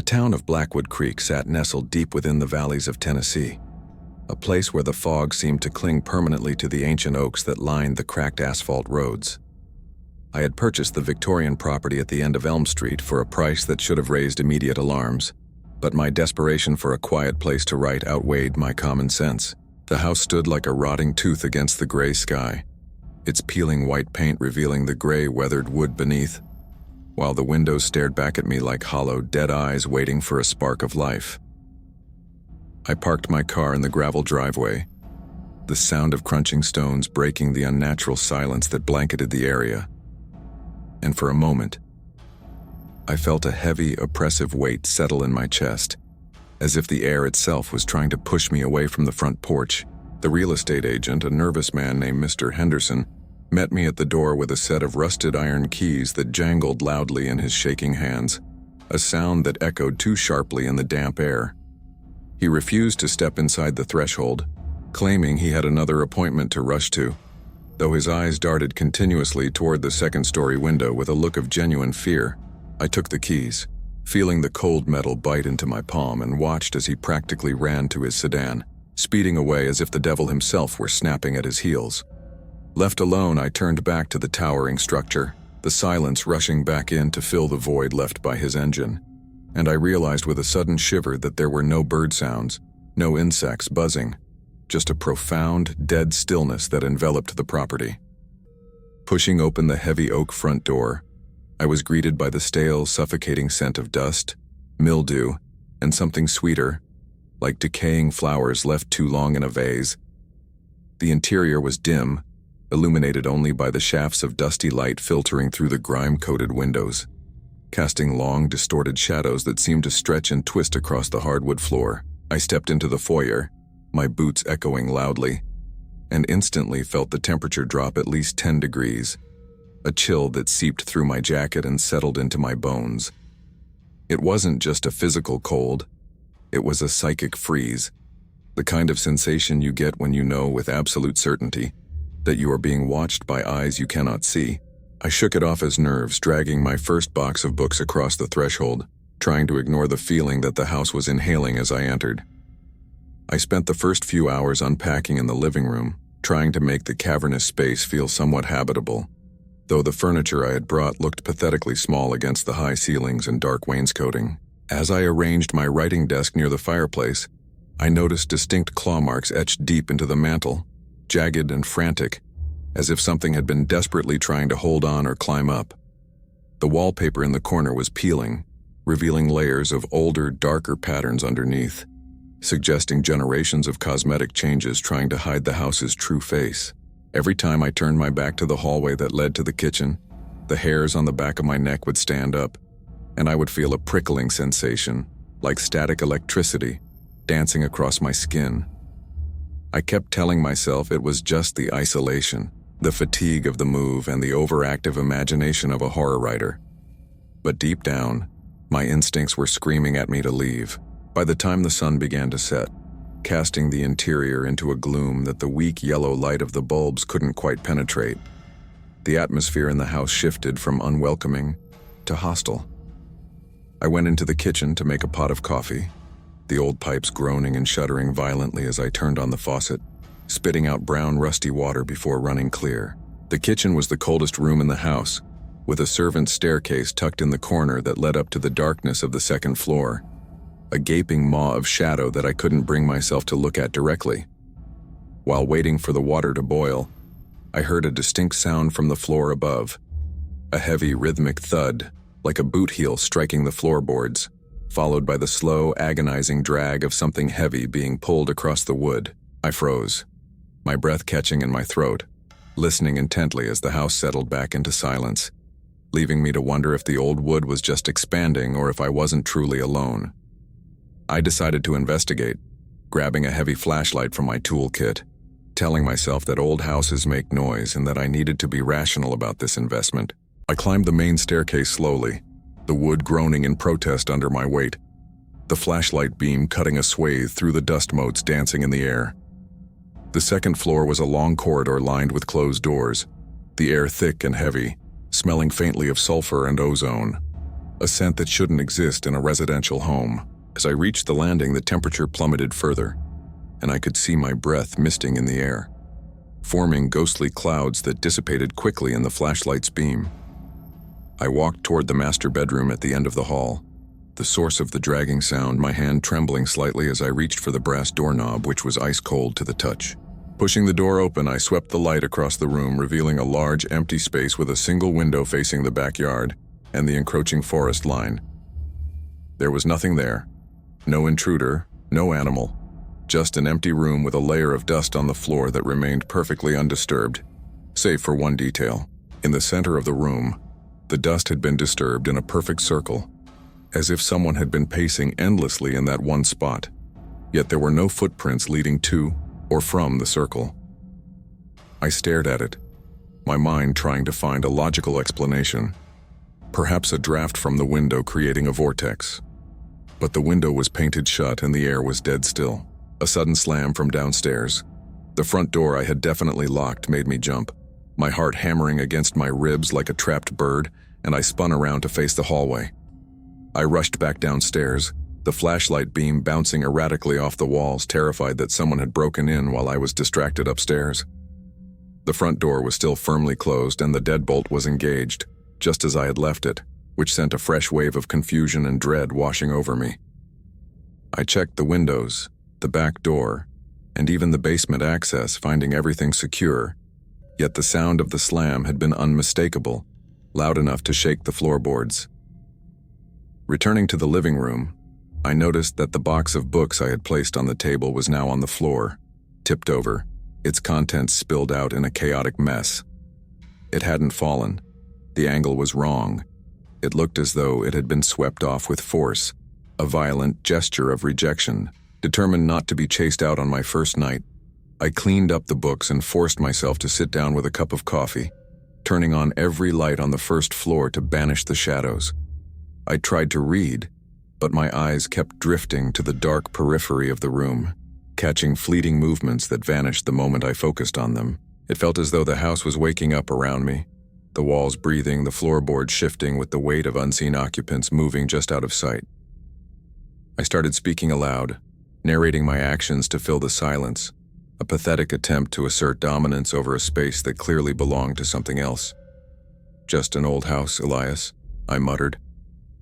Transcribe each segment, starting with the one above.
town of Blackwood Creek sat nestled deep within the valleys of Tennessee, a place where the fog seemed to cling permanently to the ancient oaks that lined the cracked asphalt roads. I had purchased the Victorian property at the end of Elm Street for a price that should have raised immediate alarms, but my desperation for a quiet place to write outweighed my common sense. The house stood like a rotting tooth against the gray sky, its peeling white paint revealing the gray, weathered wood beneath, while the windows stared back at me like hollow, dead eyes waiting for a spark of life. I parked my car in the gravel driveway, the sound of crunching stones breaking the unnatural silence that blanketed the area. And for a moment, I felt a heavy, oppressive weight settle in my chest, as if the air itself was trying to push me away from the front porch. The real estate agent, a nervous man named Mr. Henderson, met me at the door with a set of rusted iron keys that jangled loudly in his shaking hands, a sound that echoed too sharply in the damp air. He refused to step inside the threshold, claiming he had another appointment to rush to, though his eyes darted continuously toward the second-story window with a look of genuine fear. I took the keys, feeling the cold metal bite into my palm, and watched as he practically ran to his sedan, speeding away as if the devil himself were snapping at his heels. Left alone, I turned back to the towering structure, the silence rushing back in to fill the void left by his engine, and I realized with a sudden shiver that there were no bird sounds, no insects buzzing, just a profound, dead stillness that enveloped the property. Pushing open the heavy oak front door, I was greeted by the stale, suffocating scent of dust, mildew, and something sweeter, like decaying flowers left too long in a vase. The interior was dim, illuminated only by the shafts of dusty light filtering through the grime-coated windows, casting long, distorted shadows that seemed to stretch and twist across the hardwood floor. I stepped into the foyer, my boots echoing loudly, and instantly felt the temperature drop at least 10 degrees, a chill that seeped through my jacket and settled into my bones. It wasn't just a physical cold, it was a psychic freeze, the kind of sensation you get when you know with absolute certainty that you are being watched by eyes you cannot see. I shook it off as nerves, dragging my first box of books across the threshold, trying to ignore the feeling that the house was inhaling as I entered. I spent the first few hours unpacking in the living room, trying to make the cavernous space feel somewhat habitable, though the furniture I had brought looked pathetically small against the high ceilings and dark wainscoting. As I arranged my writing desk near the fireplace, I noticed distinct claw marks etched deep into the mantel, jagged and frantic, as if something had been desperately trying to hold on or climb up. The wallpaper in the corner was peeling, revealing layers of older, darker patterns underneath, suggesting generations of cosmetic changes trying to hide the house's true face. Every time I turned my back to the hallway that led to the kitchen, the hairs on the back of my neck would stand up, and I would feel a prickling sensation, like static electricity, dancing across my skin. I kept telling myself it was just the isolation, the fatigue of the move, and the overactive imagination of a horror writer. But deep down, my instincts were screaming at me to leave. By the time the sun began to set, casting the interior into a gloom that the weak yellow light of the bulbs couldn't quite penetrate, the atmosphere in the house shifted from unwelcoming to hostile. I went into the kitchen to make a pot of coffee, the old pipes groaning and shuddering violently as I turned on the faucet, spitting out brown, rusty water before running clear. The kitchen was the coldest room in the house, with a servant's staircase tucked in the corner that led up to the darkness of the second floor, a gaping maw of shadow that I couldn't bring myself to look at directly. While waiting for the water to boil, I heard a distinct sound from the floor above, a heavy, rhythmic thud, like a boot heel striking the floorboards, followed by the slow, agonizing drag of something heavy being pulled across the wood. I froze, my breath catching in my throat, listening intently as the house settled back into silence, leaving me to wonder if the old wood was just expanding or if I wasn't truly alone. I decided to investigate, grabbing a heavy flashlight from my toolkit, telling myself that old houses make noise and that I needed to be rational about this investment. I climbed the main staircase slowly, the wood groaning in protest under my weight, the flashlight beam cutting a swathe through the dust motes dancing in the air. The second floor was a long corridor lined with closed doors, the air thick and heavy, smelling faintly of sulfur and ozone. a scent that shouldn't exist in a residential home. As I reached the landing, the temperature plummeted further, and I could see my breath misting in the air, forming ghostly clouds that dissipated quickly in the flashlight's beam. I walked toward the master bedroom at the end of the hall, the source of the dragging sound, my hand trembling slightly as I reached for the brass doorknob, which was ice cold to the touch. Pushing the door open, I swept the light across the room, revealing a large, empty space with a single window facing the backyard and the encroaching forest line. There was nothing there. No intruder, no animal, just an empty room with a layer of dust on the floor that remained perfectly undisturbed, save for one detail. In the center of the room, the dust had been disturbed in a perfect circle, as if someone had been pacing endlessly in that one spot. Yet there were no footprints leading to or from the circle. I stared at it, my mind trying to find a logical explanation. Perhaps a draft from the window creating a vortex. But the window was painted shut and the air was dead still. A sudden slam from downstairs. The front door I had definitely locked made me jump, my heart hammering against my ribs like a trapped bird, and I spun around to face the hallway. I rushed back downstairs, the flashlight beam bouncing erratically off the walls, terrified that someone had broken in while I was distracted upstairs. The front door was still firmly closed and the deadbolt was engaged, just as I had left it, which sent a fresh wave of confusion and dread washing over me. I checked the windows, the back door, and even the basement access, finding everything secure, yet the sound of the slam had been unmistakable, loud enough to shake the floorboards. Returning to the living room, I noticed that the box of books I had placed on the table was now on the floor, tipped over, its contents spilled out in a chaotic mess. It hadn't fallen. The angle was wrong. It looked as though it had been swept off with force, a violent gesture of rejection. Determined not to be chased out on my first night, I cleaned up the books and forced myself to sit down with a cup of coffee, turning on every light on the first floor to banish the shadows. I tried to read, but my eyes kept drifting to the dark periphery of the room, catching fleeting movements that vanished the moment I focused on them. It felt as though the house was waking up around me, the walls breathing, the floorboards shifting with the weight of unseen occupants moving just out of sight. I started speaking aloud, narrating my actions to fill the silence, a pathetic attempt to assert dominance over a space that clearly belonged to something else. "Just an old house, Elias," I muttered,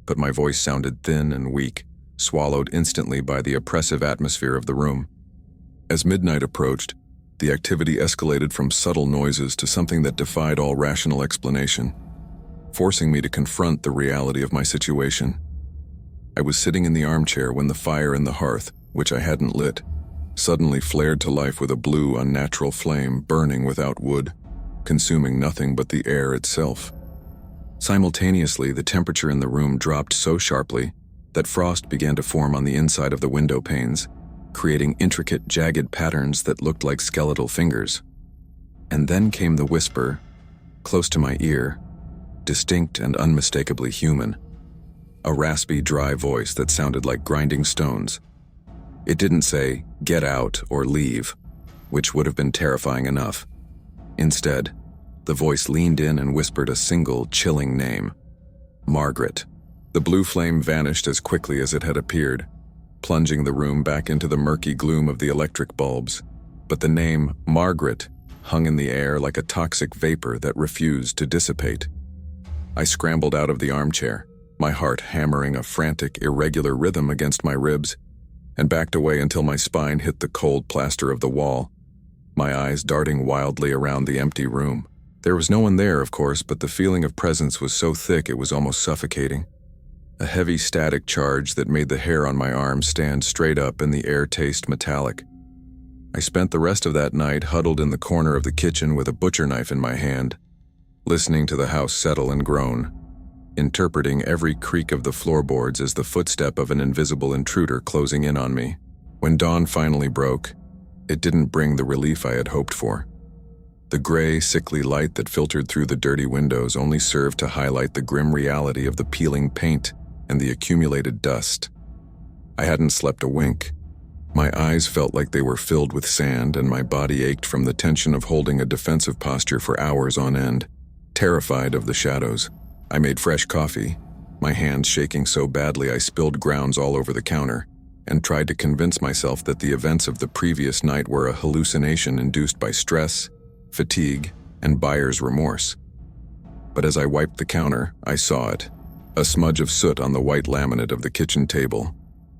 but my voice sounded thin and weak, swallowed instantly by the oppressive atmosphere of the room. As midnight approached, the activity escalated from subtle noises to something that defied all rational explanation, forcing me to confront the reality of my situation. I was sitting in the armchair when the fire in the hearth, which I hadn't lit, suddenly flared to life with a blue, unnatural flame burning without wood, consuming nothing but the air itself. Simultaneously, the temperature in the room dropped so sharply that frost began to form on the inside of the window panes, creating intricate, jagged patterns that looked like skeletal fingers. And then came the whisper, close to my ear, distinct and unmistakably human. A raspy, dry voice that sounded like grinding stones. It didn't say, "Get out" or "Leave," which would have been terrifying enough. Instead, the voice leaned in and whispered a single, chilling name. Margaret. The blue flame vanished as quickly as it had appeared, plunging the room back into the murky gloom of the electric bulbs. But the name, Margaret, hung in the air like a toxic vapor that refused to dissipate. I scrambled out of the armchair, my heart hammering a frantic, irregular rhythm against my ribs, and backed away until my spine hit the cold plaster of the wall, my eyes darting wildly around the empty room. There was no one there, of course, but the feeling of presence was so thick it was almost suffocating. A heavy static charge that made the hair on my arm stand straight up and the air taste metallic. I spent the rest of that night huddled in the corner of the kitchen with a butcher knife in my hand, listening to the house settle and groan, interpreting every creak of the floorboards as the footstep of an invisible intruder closing in on me. When dawn finally broke, it didn't bring the relief I had hoped for. The gray, sickly light that filtered through the dirty windows only served to highlight the grim reality of the peeling paint and the accumulated dust. I hadn't slept a wink. My eyes felt like they were filled with sand, and my body ached from the tension of holding a defensive posture for hours on end, terrified of the shadows. I made fresh coffee, my hands shaking so badly I spilled grounds all over the counter, and tried to convince myself that the events of the previous night were a hallucination induced by stress, fatigue, and buyer's remorse. But as I wiped the counter, I saw it, a smudge of soot on the white laminate of the kitchen table,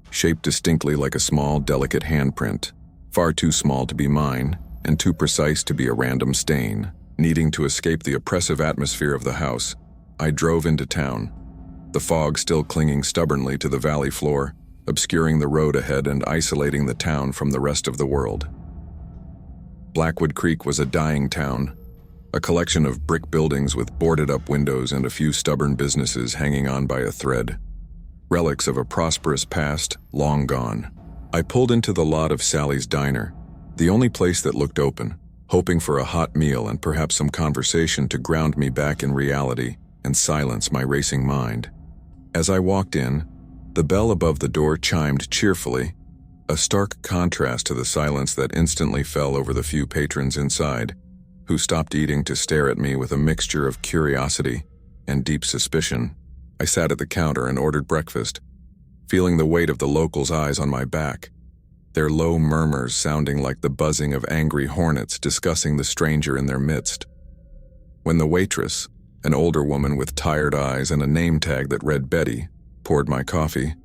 shaped distinctly like a small, delicate handprint, far too small to be mine, and too precise to be a random stain. Needing to escape the oppressive atmosphere of the house, I drove into town, the fog still clinging stubbornly to the valley floor, obscuring the road ahead and isolating the town from the rest of the world. Blackwood Creek was a dying town, a collection of brick buildings with boarded-up windows and a few stubborn businesses hanging on by a thread, relics of a prosperous past long gone. I pulled into the lot of Sally's Diner, the only place that looked open, hoping for a hot meal and perhaps some conversation to ground me back in reality and silence my racing mind. As I walked in, the bell above the door chimed cheerfully, a stark contrast to the silence that instantly fell over the few patrons inside, who stopped eating to stare at me with a mixture of curiosity and deep suspicion. I sat at the counter and ordered breakfast, feeling the weight of the locals' eyes on my back, their low murmurs sounding like the buzzing of angry hornets discussing the stranger in their midst. When the waitress, an older woman with tired eyes and a name tag that read Betty, poured my coffee,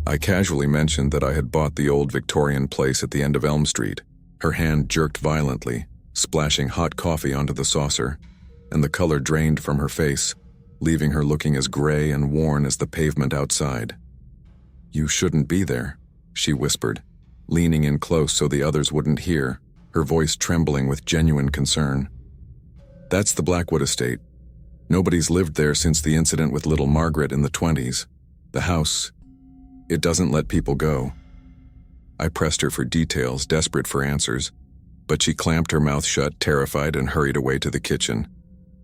I casually mentioned that I had bought the old Victorian place at the end of Elm Street. Her hand jerked violently, splashing hot coffee onto the saucer, and the color drained from her face, leaving her looking as gray and worn as the pavement outside. "You shouldn't be there," she whispered, leaning in close so the others wouldn't hear, her voice trembling with genuine concern. "That's the Blackwood estate. Nobody's lived there since the incident with little Margaret in the 20s. The house, it doesn't let people go." I pressed her for details, desperate for answers, but she clamped her mouth shut, terrified, and hurried away to the kitchen,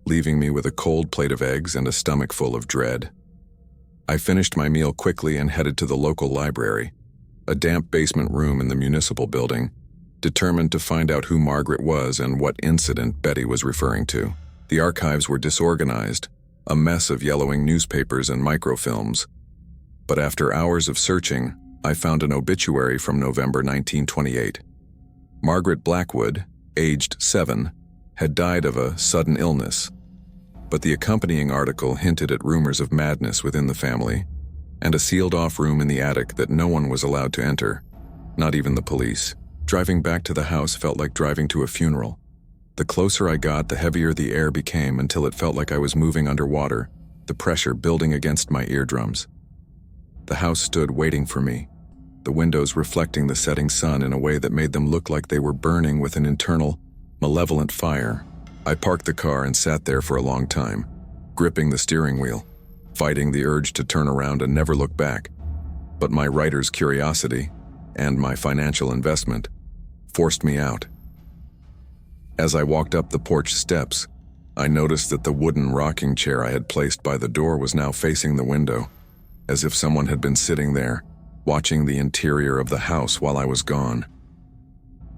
leaving me with a cold plate of eggs and a stomach full of dread. I finished my meal quickly and headed to the local library, a damp basement room in the municipal building, determined to find out who Margaret was and what incident Betty was referring to. The archives were disorganized, a mess of yellowing newspapers and microfilms. But after hours of searching, I found an obituary from November 1928. Margaret Blackwood, aged 7, had died of a sudden illness, but the accompanying article hinted at rumors of madness within the family, and a sealed-off room in the attic that no one was allowed to enter, not even the police. Driving back to the house felt like driving to a funeral. The closer I got, the heavier the air became until it felt like I was moving underwater, the pressure building against my eardrums. The house stood waiting for me, the windows reflecting the setting sun in a way that made them look like they were burning with an internal, malevolent fire. I parked the car and sat there for a long time, gripping the steering wheel, fighting the urge to turn around and never look back. But my writer's curiosity, and my financial investment, forced me out. As I walked up the porch steps, I noticed that the wooden rocking chair I had placed by the door was now facing the window, as if someone had been sitting there, watching the interior of the house while I was gone.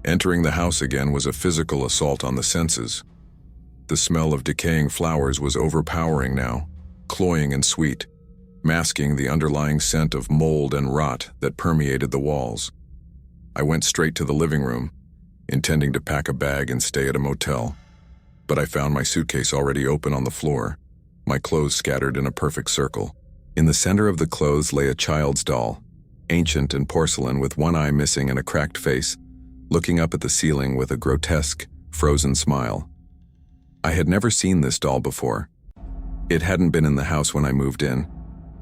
Entering the house again was a physical assault on the senses. The smell of decaying flowers was overpowering now, cloying and sweet, masking the underlying scent of mold and rot that permeated the walls. I went straight to the living room, intending to pack a bag and stay at a motel, but I found my suitcase already open on the floor, my clothes scattered in a perfect circle. In the center of the clothes lay a child's doll, ancient and porcelain with one eye missing and a cracked face, looking up at the ceiling with a grotesque, frozen smile. I had never seen this doll before. It hadn't been in the house when I moved in,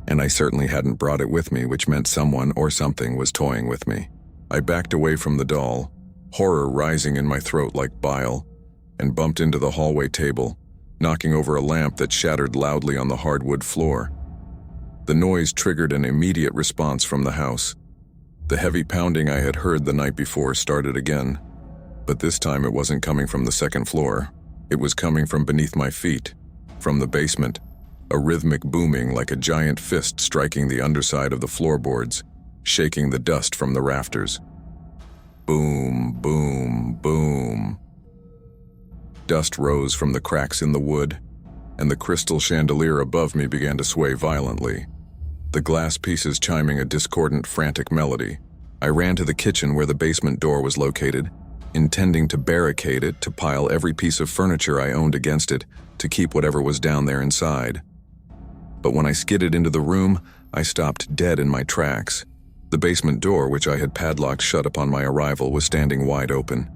and I certainly hadn't brought it with me, which meant someone or something was toying with me. I backed away from the doll, horror rising in my throat like bile, and bumped into the hallway table, knocking over a lamp that shattered loudly on the hardwood floor. The noise triggered an immediate response from the house. The heavy pounding I had heard the night before started again, but this time it wasn't coming from the second floor. It was coming from beneath my feet, from the basement, a rhythmic booming like a giant fist striking the underside of the floorboards, shaking the dust from the rafters. Boom, boom, boom. Dust rose from the cracks in the wood, and the crystal chandelier above me began to sway violently, the glass pieces chiming a discordant, frantic melody. I ran to the kitchen where the basement door was located, intending to barricade it, to pile every piece of furniture I owned against it, to keep whatever was down there inside. But when I skidded into the room, I stopped dead in my tracks. The basement door, which I had padlocked shut upon my arrival, was standing wide open.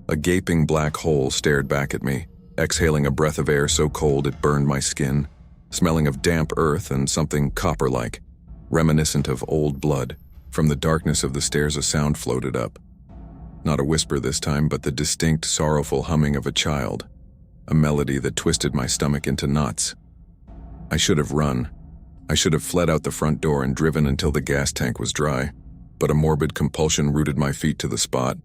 A gaping black hole stared back at me, exhaling a breath of air so cold it burned my skin, smelling of damp earth and something copper-like, reminiscent of old blood. From the darkness of the stairs a sound floated up. Not a whisper this time, but the distinct, sorrowful humming of a child, a melody that twisted my stomach into knots. I should have run. I should have fled out the front door and driven until the gas tank was dry, but a morbid compulsion rooted my feet to the spot,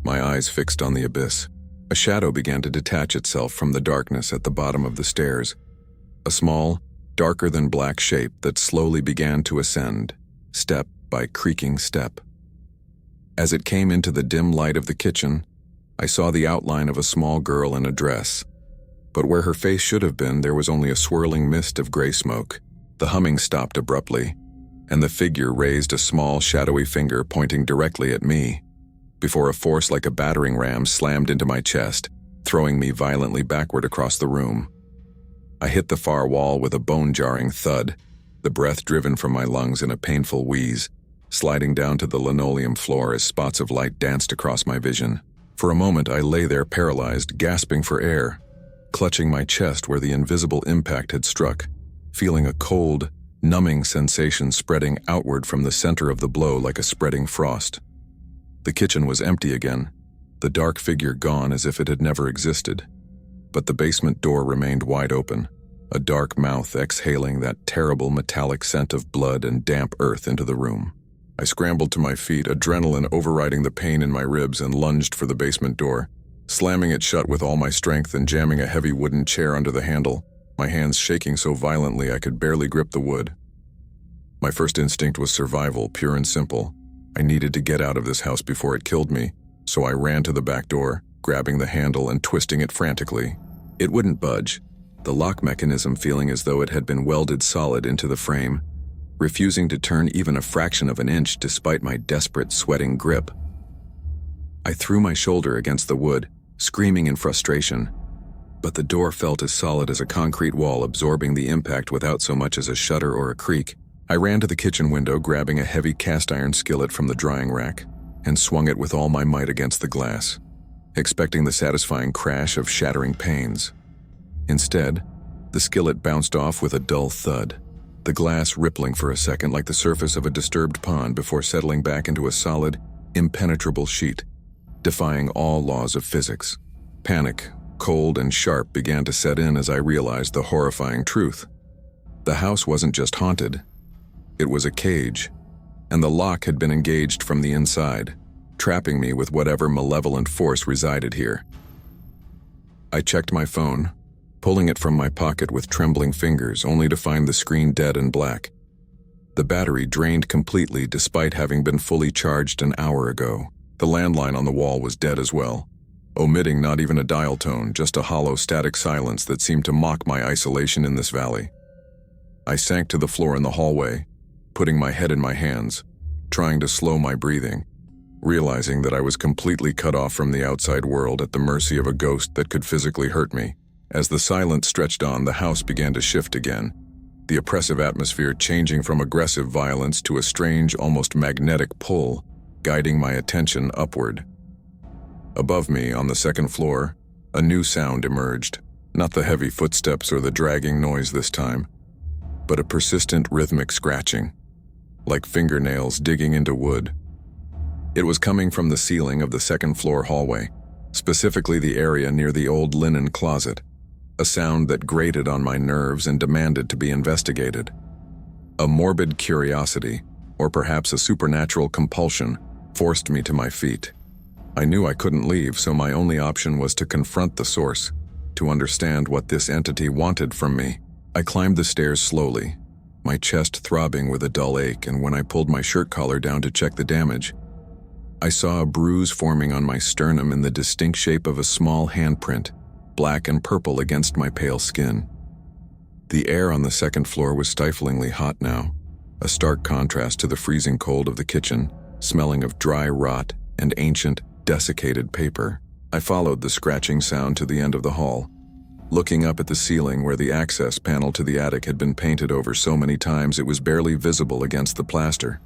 my eyes fixed on the abyss. A shadow began to detach itself from the darkness at the bottom of the stairs, a small, darker-than-black shape that slowly began to ascend, step by creaking step. As it came into the dim light of the kitchen, I saw the outline of a small girl in a dress, but where her face should have been, there was only a swirling mist of gray smoke. The humming stopped abruptly, and the figure raised a small, shadowy finger pointing directly at me, before a force like a battering ram slammed into my chest, throwing me violently backward across the room. I hit the far wall with a bone-jarring thud, the breath driven from my lungs in a painful wheeze, sliding down to the linoleum floor as spots of light danced across my vision. For a moment I lay there paralyzed, gasping for air, clutching my chest where the invisible impact had struck, feeling a cold, numbing sensation spreading outward from the center of the blow like a spreading frost. The kitchen was empty again, the dark figure gone as if it had never existed. But the basement door remained wide open, a dark mouth exhaling that terrible metallic scent of blood and damp earth into the room. I scrambled to my feet, adrenaline overriding the pain in my ribs, and lunged for the basement door, slamming it shut with all my strength and jamming a heavy wooden chair under the handle, my hands shaking so violently I could barely grip the wood. My first instinct was survival, pure and simple. I needed to get out of this house before it killed me, so I ran to the back door, grabbing the handle and twisting it frantically. It wouldn't budge, the lock mechanism feeling as though it had been welded solid into the frame, refusing to turn even a fraction of an inch despite my desperate, sweating grip. I threw my shoulder against the wood, screaming in frustration, but the door felt as solid as a concrete wall, absorbing the impact without so much as a shudder or a creak. I ran to the kitchen window, grabbing a heavy cast-iron skillet from the drying rack, and swung it with all my might against the glass, expecting the satisfying crash of shattering panes. Instead, the skillet bounced off with a dull thud, the glass rippling for a second like the surface of a disturbed pond before settling back into a solid, impenetrable sheet, defying all laws of physics. Panic, cold and sharp, began to set in as I realized the horrifying truth. The house wasn't just haunted, it was a cage, and the lock had been engaged from the inside, trapping me with whatever malevolent force resided here. I checked my phone, pulling it from my pocket with trembling fingers, only to find the screen dead and black. The battery drained completely despite having been fully charged an hour ago. The landline on the wall was dead as well, omitting not even a dial tone, just a hollow static silence that seemed to mock my isolation in this valley. I sank to the floor in the hallway, putting my head in my hands, trying to slow my breathing, realizing that I was completely cut off from the outside world, at the mercy of a ghost that could physically hurt me. As the silence stretched on, the house began to shift again, the oppressive atmosphere changing from aggressive violence to a strange, almost magnetic pull, guiding my attention upward. Above me, on the second floor, a new sound emerged, not the heavy footsteps or the dragging noise this time, but a persistent rhythmic scratching, like fingernails digging into wood. It was coming from the ceiling of the second floor hallway, specifically the area near the old linen closet, a sound that grated on my nerves and demanded to be investigated. A morbid curiosity, or perhaps a supernatural compulsion, forced me to my feet. I knew I couldn't leave, so my only option was to confront the source, to understand what this entity wanted from me. I climbed the stairs slowly, my chest throbbing with a dull ache, and when I pulled my shirt collar down to check the damage, I saw a bruise forming on my sternum in the distinct shape of a small handprint, black and purple against my pale skin. The air on the second floor was stiflingly hot now, a stark contrast to the freezing cold of the kitchen, smelling of dry rot and ancient, desiccated paper. I followed the scratching sound to the end of the hall, looking up at the ceiling where the access panel to the attic had been painted over so many times it was barely visible against the plaster.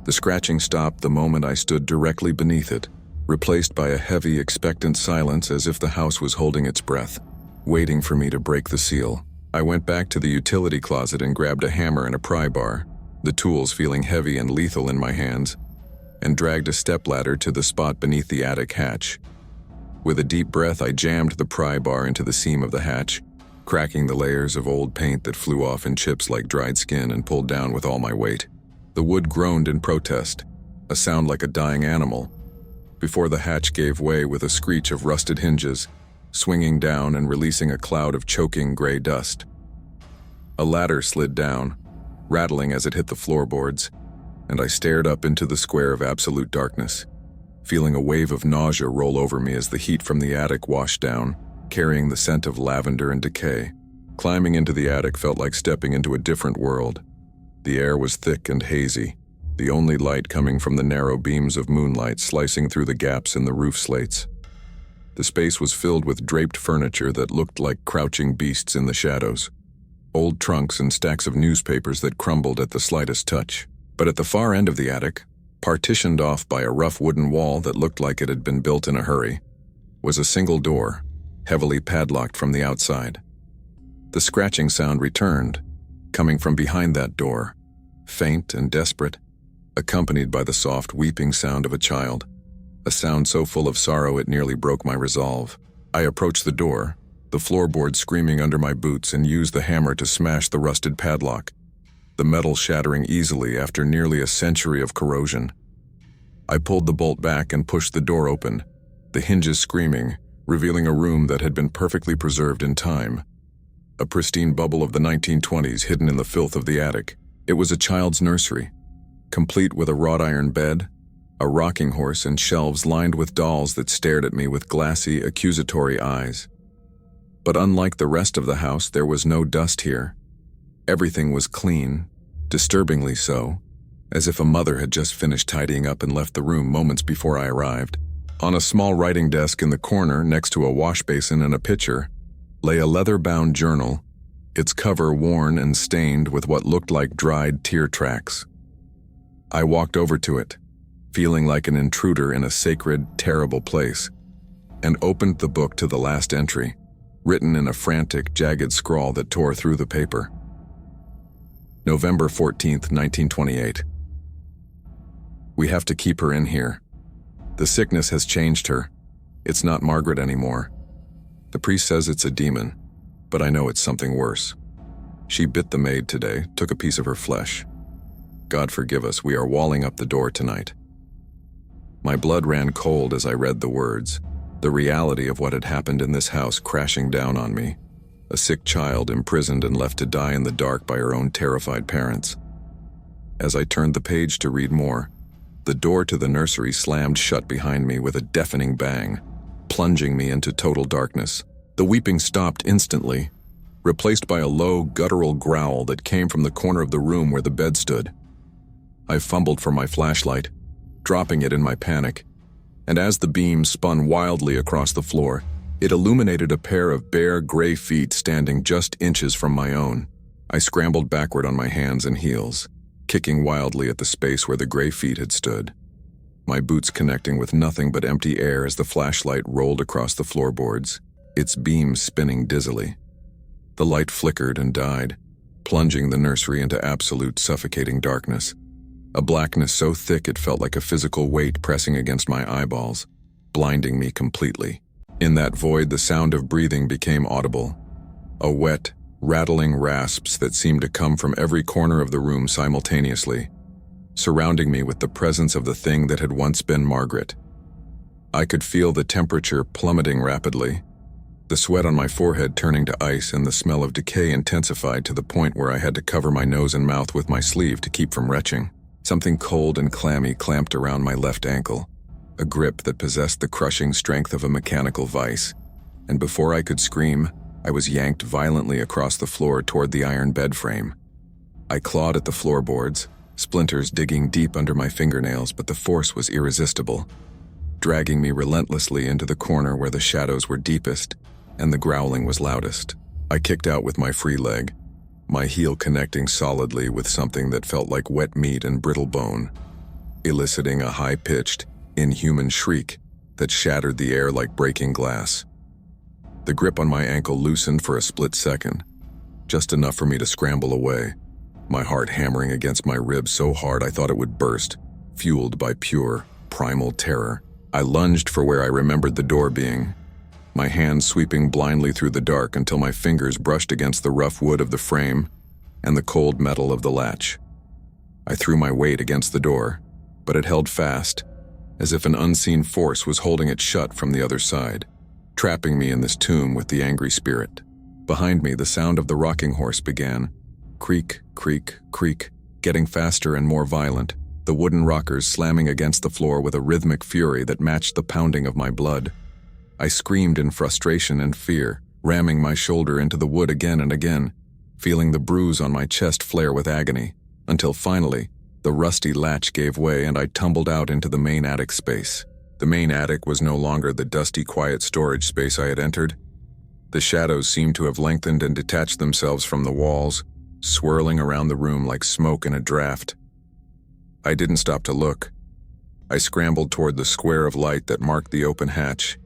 The scratching stopped the moment I stood directly beneath it, replaced by a heavy, expectant silence as if the house was holding its breath, waiting for me to break the seal. I went back to the utility closet and grabbed a hammer and a pry bar, the tools feeling heavy and lethal in my hands, and dragged a stepladder to the spot beneath the attic hatch. With a deep breath, I jammed the pry bar into the seam of the hatch, cracking the layers of old paint that flew off in chips like dried skin and pulled down with all my weight. The wood groaned in protest, a sound like a dying animal, before the hatch gave way with a screech of rusted hinges, swinging down and releasing a cloud of choking gray dust. A ladder slid down, rattling as it hit the floorboards, and I stared up into the square of absolute darkness, feeling a wave of nausea roll over me as the heat from the attic washed down, carrying the scent of lavender and decay. Climbing into the attic felt like stepping into a different world. The air was thick and hazy, the only light coming from the narrow beams of moonlight slicing through the gaps in the roof slates. The space was filled with draped furniture that looked like crouching beasts in the shadows, old trunks and stacks of newspapers that crumbled at the slightest touch. But at the far end of the attic, partitioned off by a rough wooden wall that looked like it had been built in a hurry, was a single door, heavily padlocked from the outside. The scratching sound returned, coming from behind that door, faint and desperate, accompanied by the soft weeping sound of a child, a sound so full of sorrow it nearly broke my resolve. I approached the door, the floorboards screaming under my boots, and used the hammer to smash the rusted padlock, the metal shattering easily after nearly a century of corrosion. I pulled the bolt back and pushed the door open, the hinges screaming, revealing a room that had been perfectly preserved in time, a pristine bubble of the 1920s hidden in the filth of the attic. It was a child's nursery, complete with a wrought iron bed, a rocking horse, and shelves lined with dolls that stared at me with glassy, accusatory eyes. But unlike the rest of the house, there was no dust here. Everything was clean, disturbingly so, as if a mother had just finished tidying up and left the room moments before I arrived. On a small writing desk in the corner, next to a wash basin and a pitcher, lay a leather-bound journal, its cover worn and stained with what looked like dried tear tracks. I walked over to it, feeling like an intruder in a sacred, terrible place, and opened the book to the last entry, written in a frantic, jagged scrawl that tore through the paper. November 14th, 1928. We have to keep her in here. The sickness has changed her. It's not Margaret anymore. The priest says it's a demon, but I know it's something worse. She bit the maid today, took a piece of her flesh. God forgive us, we are walling up the door tonight. My blood ran cold as I read the words, the reality of what had happened in this house crashing down on me, a sick child imprisoned and left to die in the dark by her own terrified parents. As I turned the page to read more, the door to the nursery slammed shut behind me with a deafening bang, plunging me into total darkness. The weeping stopped instantly, replaced by a low, guttural growl that came from the corner of the room where the bed stood. I fumbled for my flashlight, dropping it in my panic, and as the beam spun wildly across the floor, it illuminated a pair of bare gray feet standing just inches from my own. I scrambled backward on my hands and heels, kicking wildly at the space where the gray feet had stood, my boots connecting with nothing but empty air as the flashlight rolled across the floorboards, its beam spinning dizzily. The light flickered and died, plunging the nursery into absolute suffocating darkness, a blackness so thick it felt like a physical weight pressing against my eyeballs, blinding me completely. In that void, the sound of breathing became audible, a wet, rattling rasps that seemed to come from every corner of the room simultaneously, surrounding me with the presence of the thing that had once been Margaret. I could feel the temperature plummeting rapidly, the sweat on my forehead turning to ice, and the smell of decay intensified to the point where I had to cover my nose and mouth with my sleeve to keep from retching. Something cold and clammy clamped around my left ankle, a grip that possessed the crushing strength of a mechanical vice, and before I could scream, I was yanked violently across the floor toward the iron bed frame. I clawed at the floorboards, splinters digging deep under my fingernails, but the force was irresistible, dragging me relentlessly into the corner where the shadows were deepest and the growling was loudest. I kicked out with my free leg, my heel connecting solidly with something that felt like wet meat and brittle bone, eliciting a high-pitched, inhuman shriek that shattered the air like breaking glass. The grip on my ankle loosened for a split second, just enough for me to scramble away, my heart hammering against my ribs so hard I thought it would burst, fueled by pure, primal terror. I lunged for where I remembered the door being, my hands sweeping blindly through the dark until my fingers brushed against the rough wood of the frame and the cold metal of the latch. I threw my weight against the door, but it held fast, as if an unseen force was holding it shut from the other side, trapping me in this tomb with the angry spirit. Behind me, the sound of the rocking horse began. Creak, creak, creak, getting faster and more violent, the wooden rockers slamming against the floor with a rhythmic fury that matched the pounding of my blood. I screamed in frustration and fear, ramming my shoulder into the wood again and again, feeling the bruise on my chest flare with agony, until finally, the rusty latch gave way and I tumbled out into the main attic space. The main attic was no longer the dusty, quiet storage space I had entered. The shadows seemed to have lengthened and detached themselves from the walls, swirling around the room like smoke in a draft. I didn't stop to look. I scrambled toward the square of light that marked the open hatch,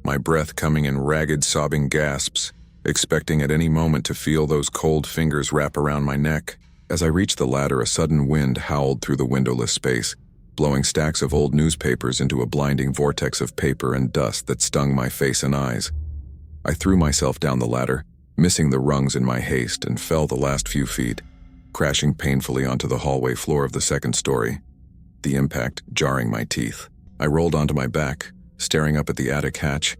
my breath coming in ragged, sobbing gasps, expecting at any moment to feel those cold fingers wrap around my neck. As I reached the ladder, a sudden wind howled through the windowless space, blowing stacks of old newspapers into a blinding vortex of paper and dust that stung my face and eyes. I threw myself down the ladder, missing the rungs in my haste, and fell the last few feet, crashing painfully onto the hallway floor of the second story, the impact jarring my teeth. I rolled onto my back, staring up at the attic hatch,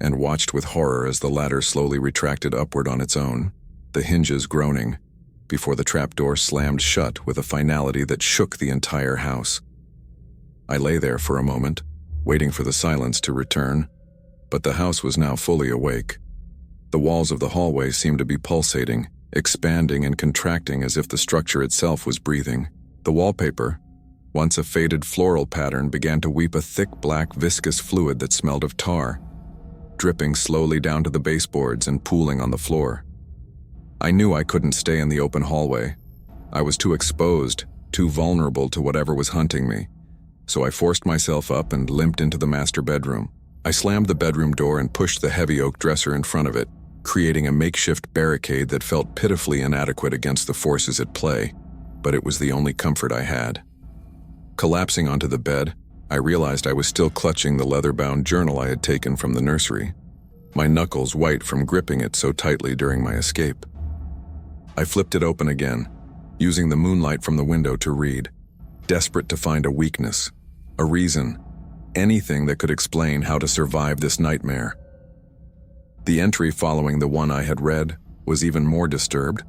and watched with horror as the ladder slowly retracted upward on its own, the hinges groaning, before the trapdoor slammed shut with a finality that shook the entire house. I lay there for a moment, waiting for the silence to return, but the house was now fully awake. The walls of the hallway seemed to be pulsating, expanding and contracting as if the structure itself was breathing. The wallpaper, once a faded floral pattern, began to weep a thick black viscous fluid that smelled of tar, dripping slowly down to the baseboards and pooling on the floor. I knew I couldn't stay in the open hallway. I was too exposed, too vulnerable to whatever was hunting me, so I forced myself up and limped into the master bedroom. I slammed the bedroom door and pushed the heavy oak dresser in front of it, creating a makeshift barricade that felt pitifully inadequate against the forces at play, but it was the only comfort I had. Collapsing onto the bed, I realized I was still clutching the leather-bound journal I had taken from the nursery, my knuckles white from gripping it so tightly during my escape. I flipped it open again, using the moonlight from the window to read, desperate to find a weakness, a reason, anything that could explain how to survive this nightmare. The entry following the one I had read was even more disturbed,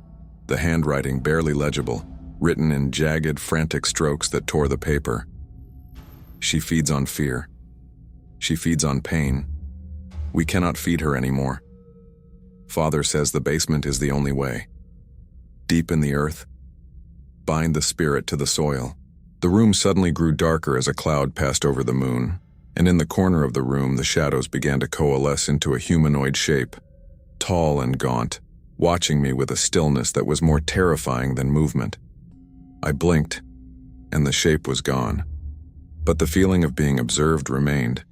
the handwriting barely legible, written in jagged, frantic strokes that tore the paper. She feeds on fear. She feeds on pain. We cannot feed her anymore. Father says the basement is the only way. Deep in the earth, bind the spirit to the soil. The room suddenly grew darker as a cloud passed over the moon, and in the corner of the room the shadows began to coalesce into a humanoid shape, tall and gaunt, watching me with a stillness that was more terrifying than movement. I blinked, and the shape was gone. But the feeling of being observed remained,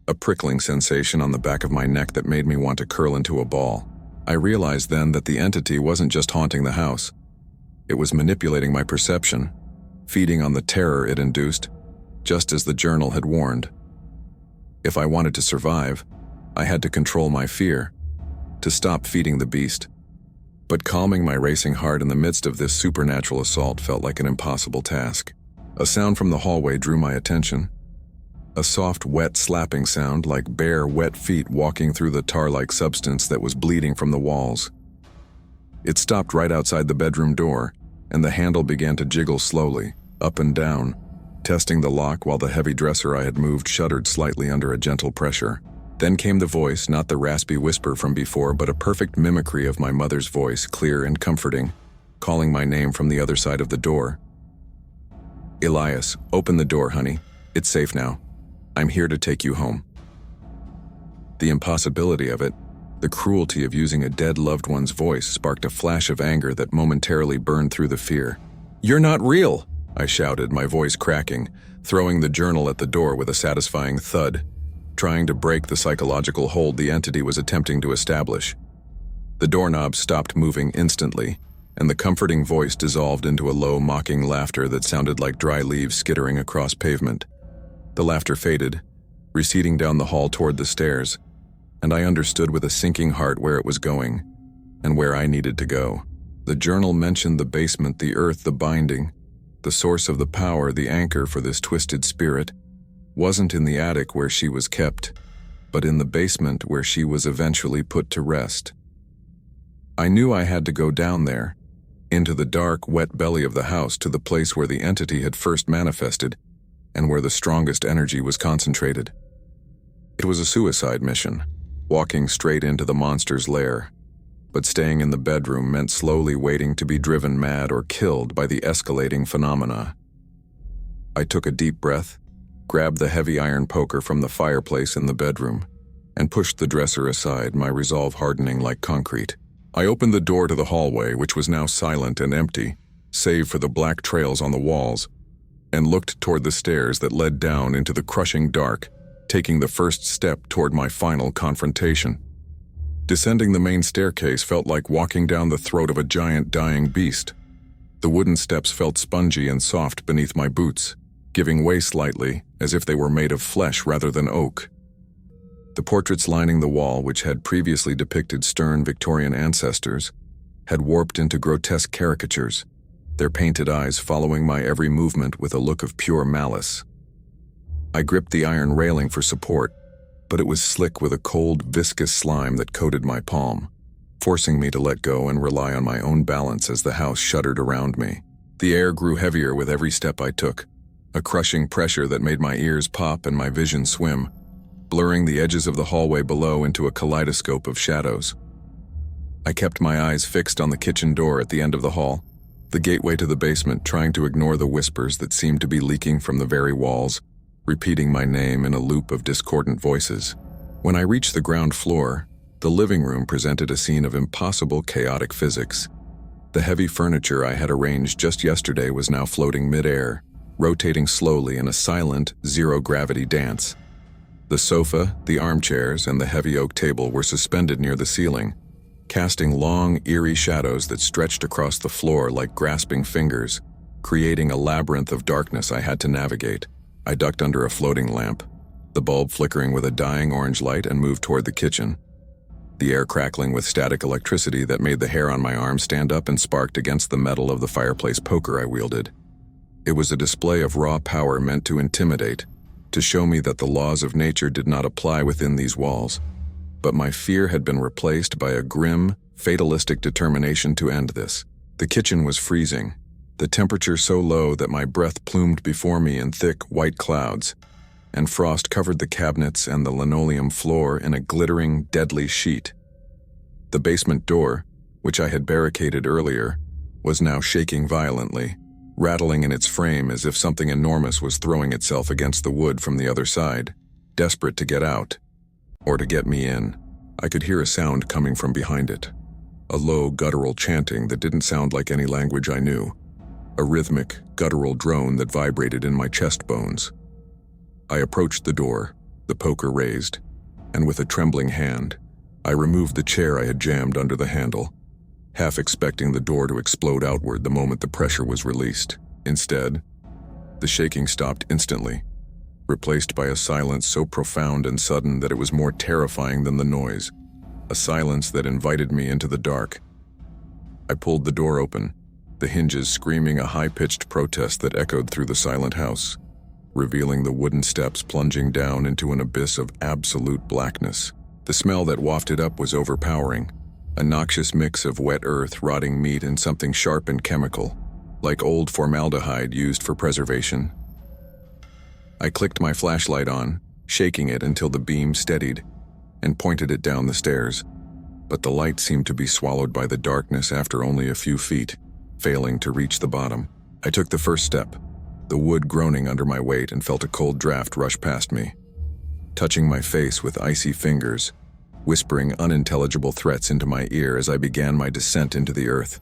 a prickling sensation on the back of my neck that made me want to curl into a ball. I realized then that the entity wasn't just haunting the house. It was manipulating my perception, feeding on the terror it induced, just as the journal had warned. If I wanted to survive, I had to control my fear, to stop feeding the beast. But calming my racing heart in the midst of this supernatural assault felt like an impossible task. A sound from the hallway drew my attention. A soft, wet slapping sound like bare, wet feet walking through the tar-like substance that was bleeding from the walls. It stopped right outside the bedroom door, and the handle began to jiggle slowly, up and down, testing the lock while the heavy dresser I had moved shuddered slightly under a gentle pressure. Then came the voice, not the raspy whisper from before, but a perfect mimicry of my mother's voice, clear and comforting, calling my name from the other side of the door. "Elias, open the door, honey. It's safe now. I'm here to take you home." The impossibility of it, the cruelty of using a dead loved one's voice, sparked a flash of anger that momentarily burned through the fear. "You're not real!" I shouted, my voice cracking, throwing the journal at the door with a satisfying thud, trying to break the psychological hold the entity was attempting to establish. The doorknob stopped moving instantly, and the comforting voice dissolved into a low, mocking laughter that sounded like dry leaves skittering across pavement. The laughter faded, receding down the hall toward the stairs, and I understood with a sinking heart where it was going, and where I needed to go. The journal mentioned the basement, the earth, the binding, the source of the power, the anchor for this twisted spirit, wasn't in the attic where she was kept, but in the basement where she was eventually put to rest. I knew I had to go down there, into the dark, wet belly of the house, to the place where the entity had first manifested and where the strongest energy was concentrated. It was a suicide mission, walking straight into the monster's lair, but staying in the bedroom meant slowly waiting to be driven mad or killed by the escalating phenomena. I took a deep breath, grabbed the heavy iron poker from the fireplace in the bedroom, and pushed the dresser aside, my resolve hardening like concrete. I opened the door to the hallway, which was now silent and empty, save for the black trails on the walls, and looked toward the stairs that led down into the crushing dark, taking the first step toward my final confrontation. Descending the main staircase felt like walking down the throat of a giant dying beast. The wooden steps felt spongy and soft beneath my boots, giving way slightly, as if they were made of flesh rather than oak. The portraits lining the wall, which had previously depicted stern Victorian ancestors, had warped into grotesque caricatures, their painted eyes following my every movement with a look of pure malice. I gripped the iron railing for support, but it was slick with a cold, viscous slime that coated my palm, forcing me to let go and rely on my own balance as the house shuddered around me. The air grew heavier with every step I took, a crushing pressure that made my ears pop and my vision swim, blurring the edges of the hallway below into a kaleidoscope of shadows. I kept my eyes fixed on the kitchen door at the end of the hall, the gateway to the basement, trying to ignore the whispers that seemed to be leaking from the very walls, repeating my name in a loop of discordant voices. When I reached the ground floor, the living room presented a scene of impossible chaotic physics. The heavy furniture I had arranged just yesterday was now floating mid-air, rotating slowly in a silent, zero-gravity dance. The sofa, the armchairs, and the heavy oak table were suspended near the ceiling, casting long, eerie shadows that stretched across the floor like grasping fingers, creating a labyrinth of darkness I had to navigate. I ducked under a floating lamp, the bulb flickering with a dying orange light, and moved toward the kitchen, the air crackling with static electricity that made the hair on my arm stand up and sparked against the metal of the fireplace poker I wielded. It was a display of raw power meant to intimidate, to show me that the laws of nature did not apply within these walls. But my fear had been replaced by a grim, fatalistic determination to end this. The kitchen was freezing, the temperature so low that my breath plumed before me in thick, white clouds, and frost covered the cabinets and the linoleum floor in a glittering, deadly sheet. The basement door, which I had barricaded earlier, was now shaking violently, rattling in its frame as if something enormous was throwing itself against the wood from the other side, desperate to get out, or to get me in. I could hear a sound coming from behind it, a low, guttural chanting that didn't sound like any language I knew, a rhythmic, guttural drone that vibrated in my chest bones. I approached the door, the poker raised, and with a trembling hand, I removed the chair I had jammed under the handle, half expecting the door to explode outward the moment the pressure was released. Instead, the shaking stopped instantly, replaced by a silence so profound and sudden that it was more terrifying than the noise, a silence that invited me into the dark. I pulled the door open, the hinges screaming a high-pitched protest that echoed through the silent house, revealing the wooden steps plunging down into an abyss of absolute blackness. The smell that wafted up was overpowering, a noxious mix of wet earth, rotting meat, and something sharp and chemical, like old formaldehyde used for preservation. I clicked my flashlight on, shaking it until the beam steadied, and pointed it down the stairs, but the light seemed to be swallowed by the darkness after only a few feet, failing to reach the bottom. I took the first step, the wood groaning under my weight, and felt a cold draft rush past me, touching my face with icy fingers, whispering unintelligible threats into my ear as I began my descent into the earth.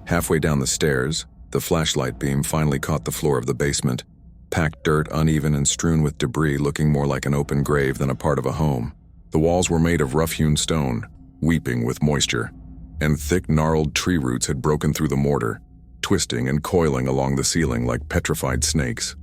Halfway down the stairs, the flashlight beam finally caught the floor of the basement, packed dirt, uneven and strewn with debris, looking more like an open grave than a part of a home. The walls were made of rough-hewn stone, weeping with moisture, and thick gnarled tree roots had broken through the mortar, twisting and coiling along the ceiling like petrified snakes.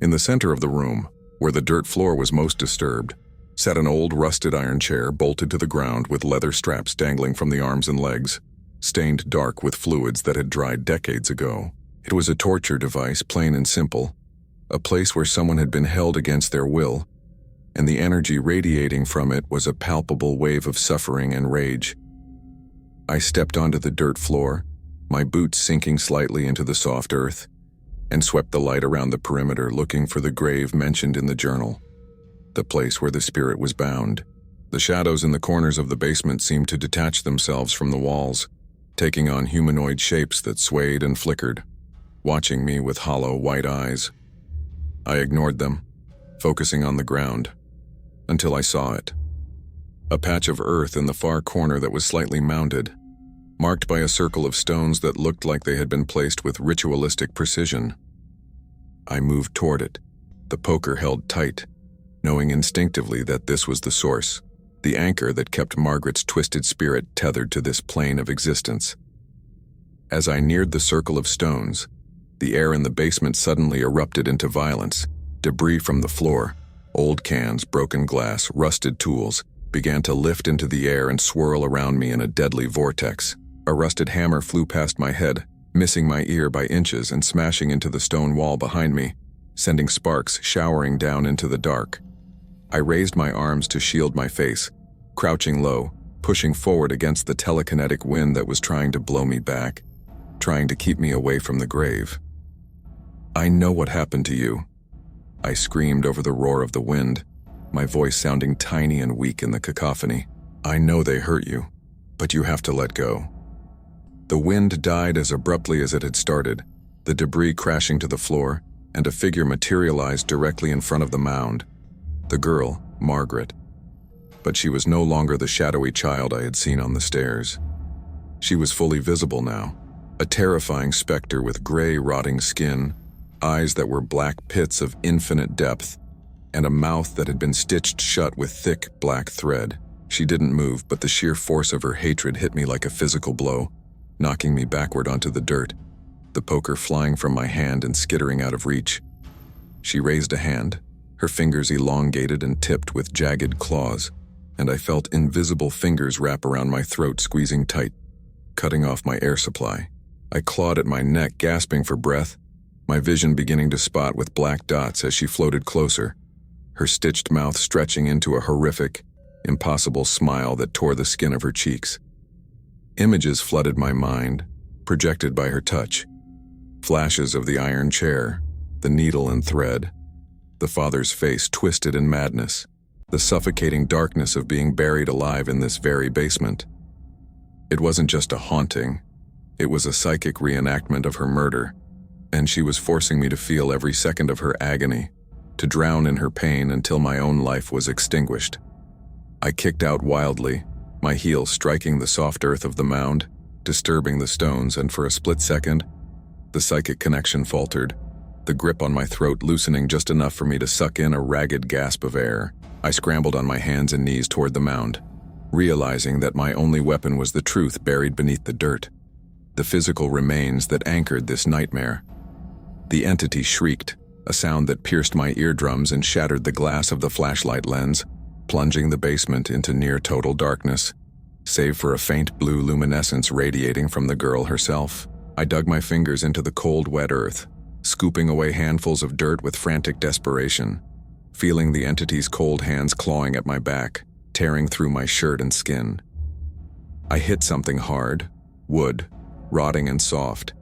In the center of the room, where the dirt floor was most disturbed, sat an old rusted iron chair bolted to the ground with leather straps dangling from the arms and legs, stained dark with fluids that had dried decades ago. It was a torture device, plain and simple, a place where someone had been held against their will, and the energy radiating from it was a palpable wave of suffering and rage. I stepped onto the dirt floor, my boots sinking slightly into the soft earth, and swept the light around the perimeter, looking for the grave mentioned in the journal, the place where the spirit was bound. The shadows in the corners of the basement seemed to detach themselves from the walls, taking on humanoid shapes that swayed and flickered, watching me with hollow white eyes. I ignored them, focusing on the ground, until I saw it. A patch of earth in the far corner that was slightly mounded, marked by a circle of stones that looked like they had been placed with ritualistic precision. I moved toward it, the poker held tight, knowing instinctively that this was the source, the anchor that kept Margaret's twisted spirit tethered to this plane of existence. As I neared the circle of stones, the air in the basement suddenly erupted into violence. Debris from the floor, old cans, broken glass, rusted tools, began to lift into the air and swirl around me in a deadly vortex. A rusted hammer flew past my head, missing my ear by inches and smashing into the stone wall behind me, sending sparks showering down into the dark. I raised my arms to shield my face, crouching low, pushing forward against the telekinetic wind that was trying to blow me back, trying to keep me away from the grave. "I know what happened to you," I screamed over the roar of the wind, my voice sounding tiny and weak in the cacophony. "I know they hurt you, but you have to let go." The wind died as abruptly as it had started, the debris crashing to the floor, and a figure materialized directly in front of the mound. The girl, Margaret. But she was no longer the shadowy child I had seen on the stairs. She was fully visible now, a terrifying specter with gray, rotting skin, eyes that were black pits of infinite depth, and a mouth that had been stitched shut with thick, black thread. She didn't move, but the sheer force of her hatred hit me like a physical blow, knocking me backward onto the dirt, the poker flying from my hand and skittering out of reach. She raised a hand, her fingers elongated and tipped with jagged claws, and I felt invisible fingers wrap around my throat, squeezing tight, cutting off my air supply. I clawed at my neck, gasping for breath, my vision beginning to spot with black dots as she floated closer, her stitched mouth stretching into a horrific, impossible smile that tore the skin of her cheeks. Images flooded my mind, projected by her touch. Flashes of the iron chair, the needle and thread, the father's face twisted in madness, the suffocating darkness of being buried alive in this very basement. It wasn't just a haunting, it was a psychic reenactment of her murder, and she was forcing me to feel every second of her agony, to drown in her pain until my own life was extinguished. I kicked out wildly, my heel striking the soft earth of the mound, disturbing the stones, and for a split second, the psychic connection faltered, the grip on my throat loosening just enough for me to suck in a ragged gasp of air. I scrambled on my hands and knees toward the mound, realizing that my only weapon was the truth buried beneath the dirt, the physical remains that anchored this nightmare. The entity shrieked, a sound that pierced my eardrums and shattered the glass of the flashlight lens, plunging the basement into near-total darkness, save for a faint blue luminescence radiating from the girl herself. I dug my fingers into the cold, wet earth, scooping away handfuls of dirt with frantic desperation, feeling the entity's cold hands clawing at my back, tearing through my shirt and skin. I hit something hard, wood, rotting and soft,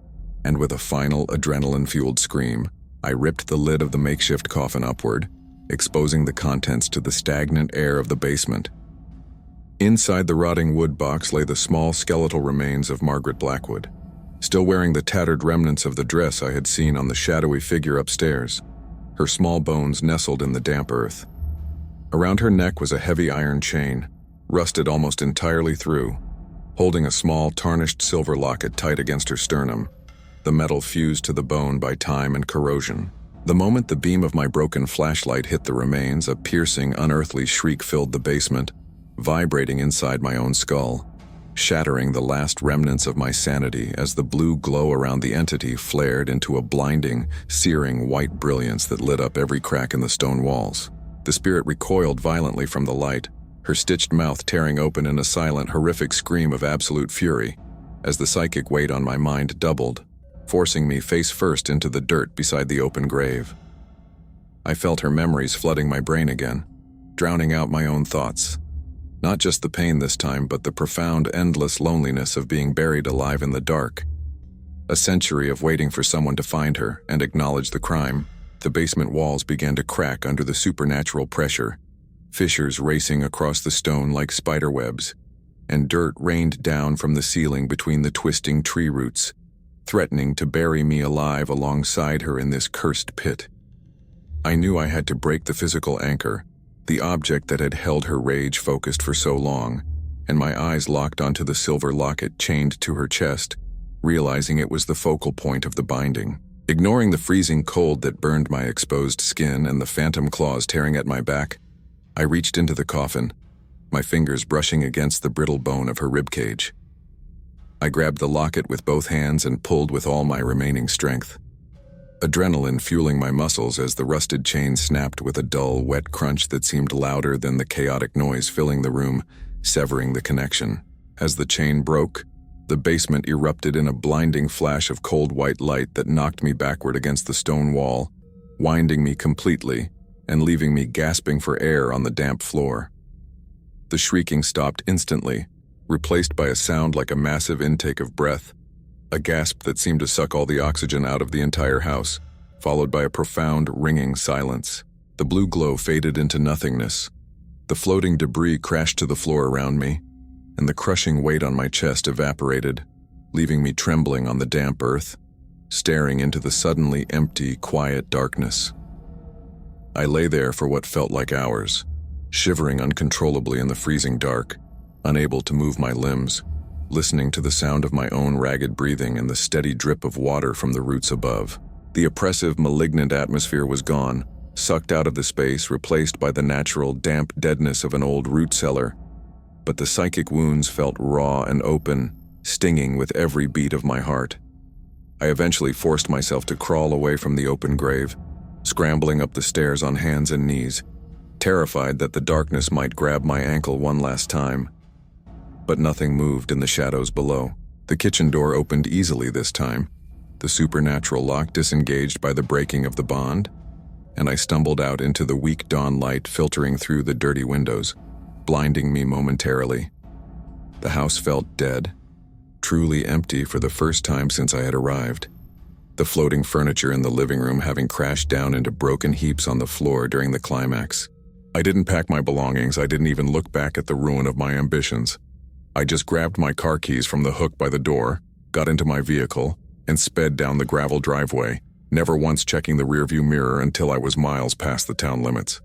and with a final adrenaline-fueled scream, I ripped the lid of the makeshift coffin upward, exposing the contents to the stagnant air of the basement. Inside the rotting wood box lay the small skeletal remains of Margaret Blackwood, still wearing the tattered remnants of the dress I had seen on the shadowy figure upstairs, her small bones nestled in the damp earth. Around her neck was a heavy iron chain, rusted almost entirely through, holding a small tarnished silver locket tight against her sternum, the metal fused to the bone by time and corrosion. The moment the beam of my broken flashlight hit the remains, a piercing, unearthly shriek filled the basement, vibrating inside my own skull, shattering the last remnants of my sanity as the blue glow around the entity flared into a blinding, searing white brilliance that lit up every crack in the stone walls. The spirit recoiled violently from the light, her stitched mouth tearing open in a silent, horrific scream of absolute fury, as the psychic weight on my mind doubled, forcing me face first into the dirt beside the open grave. I felt her memories flooding my brain again, drowning out my own thoughts. Not just the pain this time, but the profound, endless loneliness of being buried alive in the dark. A century of waiting for someone to find her and acknowledge the crime. The basement walls began to crack under the supernatural pressure, fissures racing across the stone like spider webs, and dirt rained down from the ceiling between the twisting tree roots, threatening to bury me alive alongside her in this cursed pit. I knew I had to break the physical anchor, the object that had held her rage focused for so long, and my eyes locked onto the silver locket chained to her chest, realizing it was the focal point of the binding. Ignoring the freezing cold that burned my exposed skin and the phantom claws tearing at my back, I reached into the coffin, my fingers brushing against the brittle bone of her ribcage. I grabbed the locket with both hands and pulled with all my remaining strength. Adrenaline fueling my muscles as the rusted chain snapped with a dull, wet crunch that seemed louder than the chaotic noise filling the room, severing the connection. As the chain broke, the basement erupted in a blinding flash of cold white light that knocked me backward against the stone wall, winding me completely and leaving me gasping for air on the damp floor. The shrieking stopped instantly, replaced by a sound like a massive intake of breath, a gasp that seemed to suck all the oxygen out of the entire house, followed by a profound, ringing silence. The blue glow faded into nothingness. The floating debris crashed to the floor around me, and the crushing weight on my chest evaporated, leaving me trembling on the damp earth, staring into the suddenly empty, quiet darkness. I lay there for what felt like hours, shivering uncontrollably in the freezing dark, unable to move my limbs, listening to the sound of my own ragged breathing and the steady drip of water from the roots above. The oppressive, malignant atmosphere was gone, sucked out of the space, replaced by the natural, damp deadness of an old root cellar. But the psychic wounds felt raw and open, stinging with every beat of my heart. I eventually forced myself to crawl away from the open grave, scrambling up the stairs on hands and knees, terrified that the darkness might grab my ankle one last time. But nothing moved in the shadows below. The kitchen door opened easily this time, the supernatural lock disengaged by the breaking of the bond, and I stumbled out into the weak dawn light filtering through the dirty windows, blinding me momentarily. The house felt dead, truly empty for the first time since I had arrived, the floating furniture in the living room having crashed down into broken heaps on the floor during the climax. I didn't pack my belongings, I didn't even look back at the ruin of my ambitions. I just grabbed my car keys from the hook by the door, got into my vehicle, and sped down the gravel driveway, never once checking the rearview mirror until I was miles past the town limits.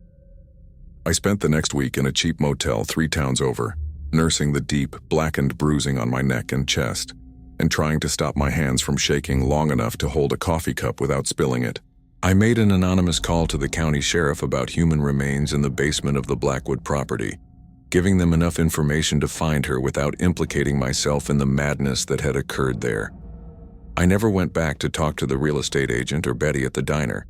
I spent the next week in a cheap motel 3 towns over, nursing the deep, blackened bruising on my neck and chest, and trying to stop my hands from shaking long enough to hold a coffee cup without spilling it. I made an anonymous call to the county sheriff about human remains in the basement of the Blackwood property, giving them enough information to find her without implicating myself in the madness that had occurred there. I never went back to talk to the real estate agent or Betty at the diner.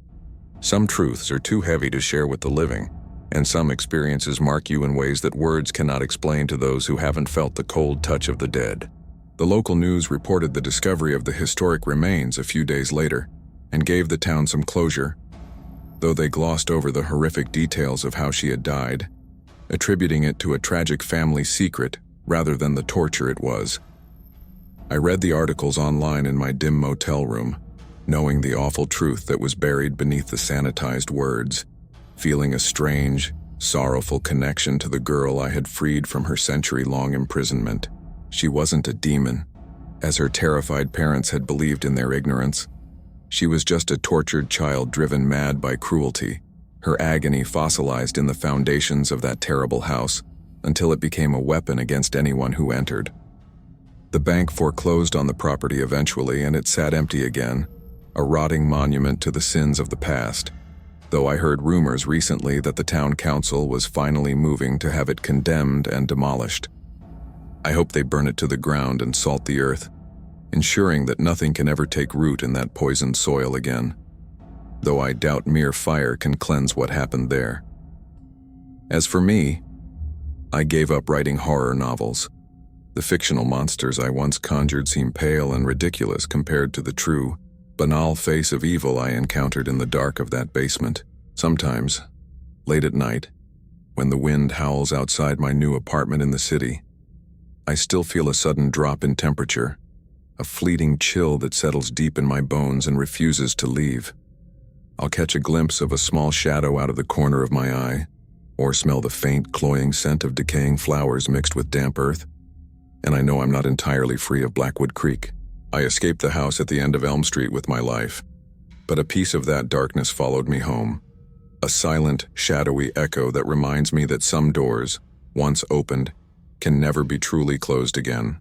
Some truths are too heavy to share with the living, and some experiences mark you in ways that words cannot explain to those who haven't felt the cold touch of the dead. The local news reported the discovery of the historic remains a few days later, and gave the town some closure, though they glossed over the horrific details of how she had died, attributing it to a tragic family secret rather than the torture it was. I read the articles online in my dim motel room, knowing the awful truth that was buried beneath the sanitized words, feeling a strange, sorrowful connection to the girl I had freed from her century-long imprisonment. She wasn't a demon, as her terrified parents had believed in their ignorance. She was just a tortured child driven mad by cruelty, her agony fossilized in the foundations of that terrible house until it became a weapon against anyone who entered. The bank foreclosed on the property eventually, and it sat empty again, a rotting monument to the sins of the past, though I heard rumors recently that the town council was finally moving to have it condemned and demolished. I hope they burn it to the ground and salt the earth, ensuring that nothing can ever take root in that poisoned soil again, though I doubt mere fire can cleanse what happened there. As for me, I gave up writing horror novels. The fictional monsters I once conjured seem pale and ridiculous compared to the true, banal face of evil I encountered in the dark of that basement. Sometimes, late at night, when the wind howls outside my new apartment in the city, I still feel a sudden drop in temperature, a fleeting chill that settles deep in my bones and refuses to leave. I'll catch a glimpse of a small shadow out of the corner of my eye, or smell the faint, cloying scent of decaying flowers mixed with damp earth, and I know I'm not entirely free of Blackwood Creek. I escaped the house at the end of Elm Street with my life, but a piece of that darkness followed me home, a silent, shadowy echo that reminds me that some doors, once opened, can never be truly closed again.